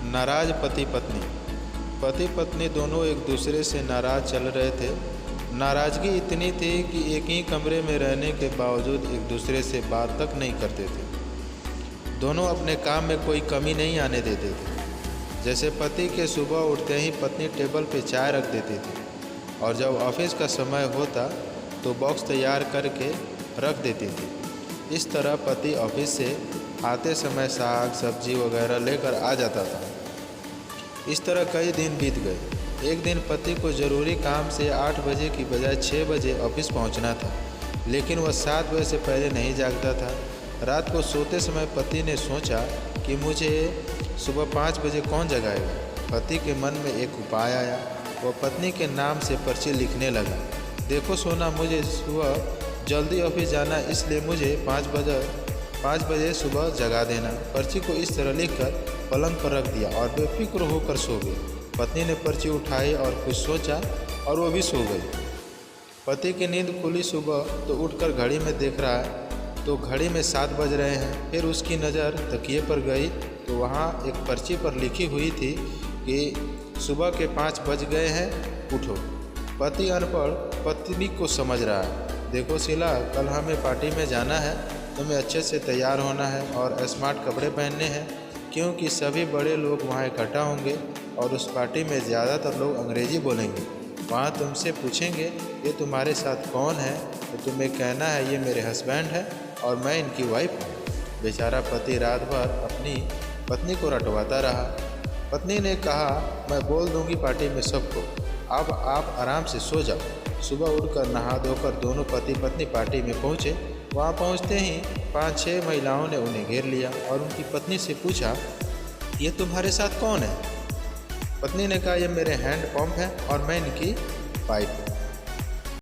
नाराज पति पत्नी दोनों एक दूसरे से नाराज चल रहे थे। नाराज़गी इतनी थी कि एक ही कमरे में रहने के बावजूद एक दूसरे से बात तक नहीं करते थे। दोनों अपने काम में कोई कमी नहीं आने देते थे। जैसे पति के सुबह उठते ही पत्नी टेबल पे चाय रख देती थी और जब ऑफिस का समय होता तो बॉक्स तैयार करके रख देती थी। इस तरह पति ऑफिस से आते समय साग सब्जी वगैरह लेकर आ जाता था। इस तरह कई दिन बीत गए। एक दिन पति को ज़रूरी काम से 8 बजे की बजाय 6 बजे ऑफिस पहुंचना था, लेकिन वह 7 बजे से पहले नहीं जागता था। रात को सोते समय पति ने सोचा कि मुझे सुबह 5 बजे कौन जगाएगा। पति के मन में एक उपाय आया। वह पत्नी के नाम से पर्ची लिखने लगा। देखो सोना, मुझे सुबह जल्दी ऑफिस जाना, इसलिए मुझे 5 बजे सुबह जगा देना। पर्ची को इस तरह लिखकर पलंग पर रख दिया और बेफिक्र होकर सो गई। पत्नी ने पर्ची उठाई और कुछ सोचा और वो भी सो गई। पति की नींद खुली सुबह तो उठकर घड़ी में देख रहा है तो घड़ी में 7 बज रहे हैं। फिर उसकी नज़र तकिए पर गई तो वहाँ एक पर्ची पर लिखी हुई थी कि सुबह के 5 बज गए हैं, उठो। पति अनपढ़ पत्नी को समझ रहा है। देखो शीला, कल हमें पार्टी में जाना है, तुम्हें अच्छे से तैयार होना है और स्मार्ट कपड़े पहनने हैं, क्योंकि सभी बड़े लोग वहाँ इकट्ठा होंगे और उस पार्टी में ज़्यादातर लोग अंग्रेज़ी बोलेंगे। वहाँ तुमसे पूछेंगे ये तुम्हारे साथ कौन है, तो तुम्हें कहना है ये मेरे हस्बैंड है और मैं इनकी वाइफ हूँ। बेचारा पति रात भर अपनी पत्नी को रटवाता रहा। पत्नी ने कहा, मैं बोल दूँगी पार्टी में सबको, अब आप आराम से सो जाओ। सुबह उठकर नहा धोकर दोनों पति पत्नी पार्टी में पहुँचे। वहाँ पहुँचते ही 5-6 महिलाओं ने उन्हें घेर लिया और उनकी पत्नी से पूछा, ये तुम्हारे साथ कौन है? पत्नी ने कहा, ये मेरे हैंड पंप है और मैं इनकी वाइफ हूँ।